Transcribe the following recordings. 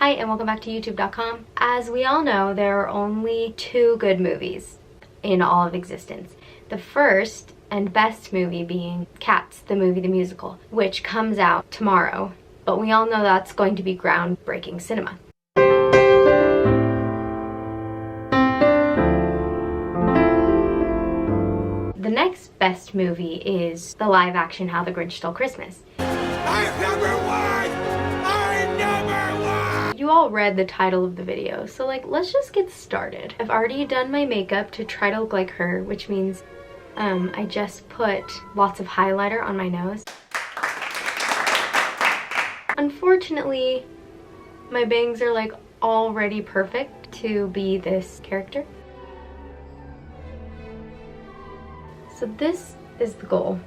Hi and welcome back to youtube.com. As we all know, there are only two good movies in all of existence. The first and best movie being Cats, the movie, the musical, which comes out tomorrow. But we all know that's going to be groundbreaking cinema. The next best movie is the live action How the Grinch Stole Christmas. I'm number one! I'm number one! You all read the title of the video, so let's just get started. I've already done my makeup to try to look like her, which means I just put lots of highlighter on my nose. Unfortunately, my bangs are already perfect to be this character. So this is the goal.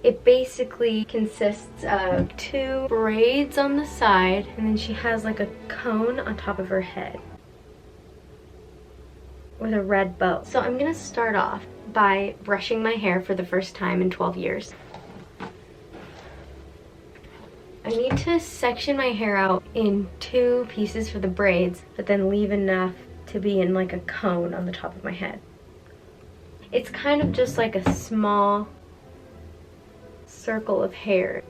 It basically consists of two braids on the side, and then she has a cone on top of her head with a red bow. So I'm gonna start off by brushing my hair for the first time in 12 years. I need to section my hair out in two pieces for the braids, but then leave enough to be in a cone on the top of my head. It's kind of just like a small circle of hair.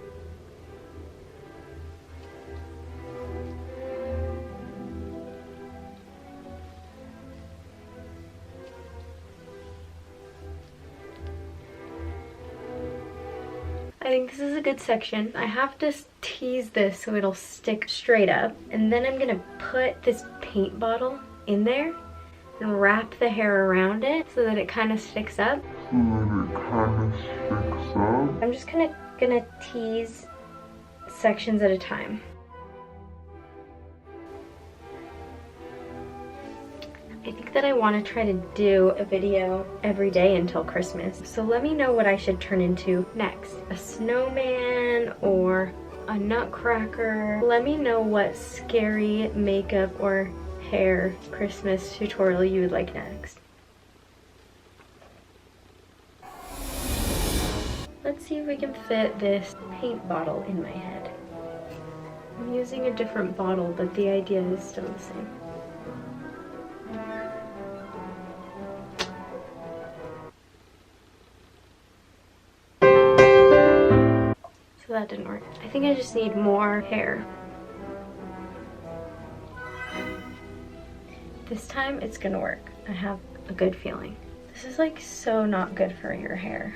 I think this is a good section. I have to tease this so it'll stick straight up, and then I'm gonna put this paint bottle in there and wrap the hair around it so that it kind of sticks up. I'm just gonna tease sections at a time. I think that I want to try to do a video every day until Christmas. So let me know what I should turn into next. A snowman or a nutcracker. Let me know what scary makeup or hair Christmas tutorial you would like next. Let's see if we can fit this paint bottle in my head. I'm using a different bottle, but the idea is still the same. So that didn't work. I think I just need more hair. This time it's gonna work. I have a good feeling. This is so not good for your hair.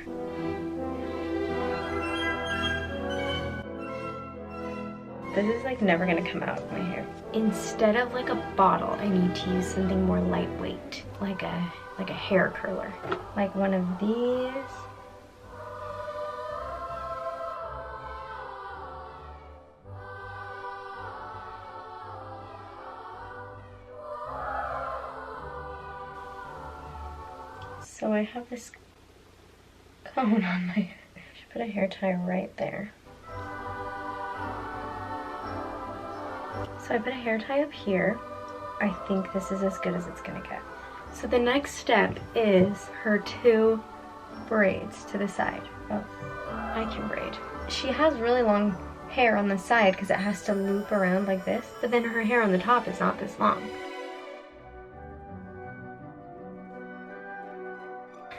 This is never gonna come out of my hair. Instead of a bottle, I need to use something more lightweight, like a hair curler, like one of these. So I have this cone on my head. I should put a hair tie right there. So I put a hair tie up here. I think this is as good as it's gonna get. So the next step is her two braids to the side. Oh, I can braid. She has really long hair on the side because it has to loop around like this, but then her hair on the top is not this long.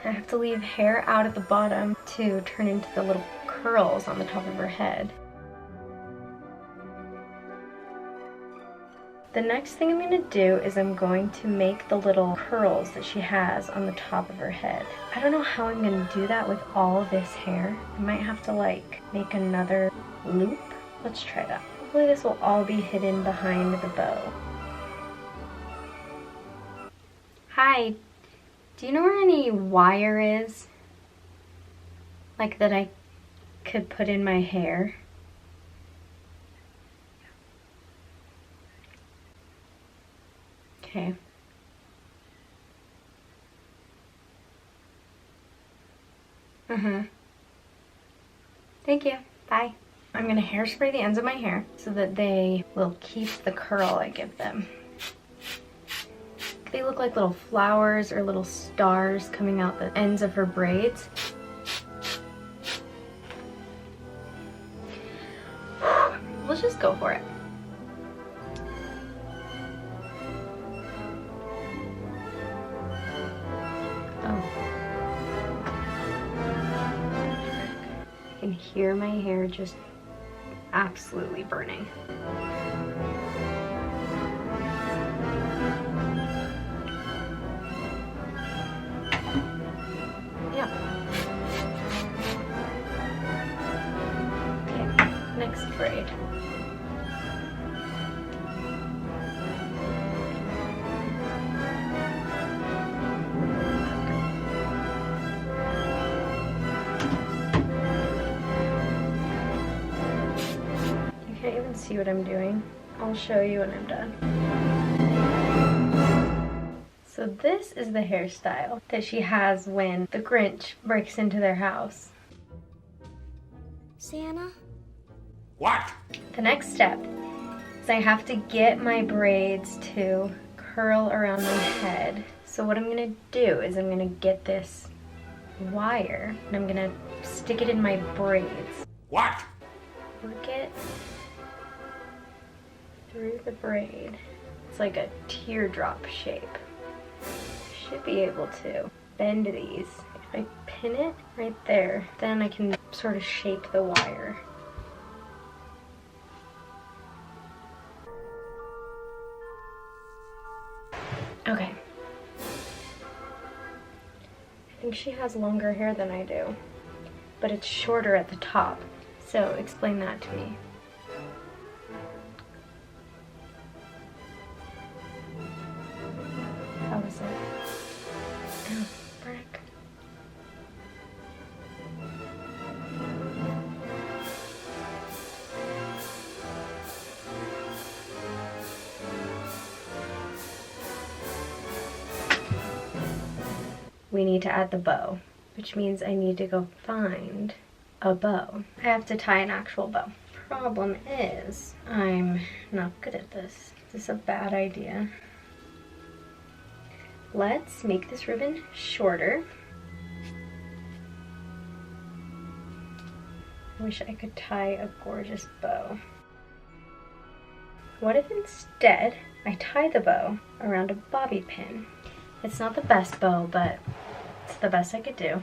I have to leave hair out at the bottom to turn into the little curls on the top of her head. The next thing I'm going to do is I'm going to make the little curls that she has on the top of her head. I don't know how I'm going to do that with all this hair. I might have to make another loop. Let's try that. Hopefully this will all be hidden behind the bow. Hi. Do you know where any wire is? That I could put in my hair? Okay. Thank you. Bye. I'm gonna hairspray the ends of my hair so that they will keep the curl I give them. They look like little flowers or little stars coming out the ends of her braids. Let's just go for it. hear my hair just absolutely burning. Yeah. Okay, next braid. You can't even see what I'm doing. I'll show you when I'm done. So this is the hairstyle that she has when the Grinch breaks into their house. Santa? What? The next step is I have to get my braids to curl around my head. So what I'm gonna do is I'm gonna get this wire and I'm gonna stick it in my braids. What? Work it through the braid. It's like a teardrop shape. Should be able to bend these. If I pin it right there, then I can sort of shape the wire. Okay. I think she has longer hair than I do, but it's shorter at the top. So explain that to me. How is it? Oh, frick. We need to add the bow, which means I need to go find a bow. I have to tie an actual bow. Problem is, I'm not good at this. Is this a bad idea? Let's make this ribbon shorter. I wish I could tie a gorgeous bow. What if instead I tie the bow around a bobby pin? It's not the best bow, but it's the best I could do.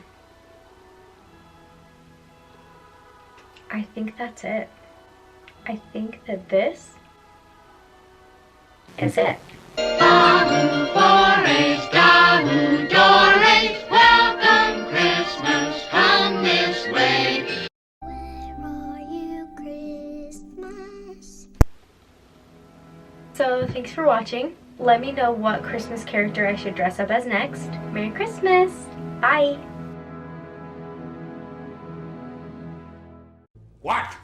I think that's it. I think that this is it. Welcome Christmas, come this way. Where are you, Christmas? So thanks for watching. Let me know what Christmas character I should dress up as next. Merry Christmas! Bye! What?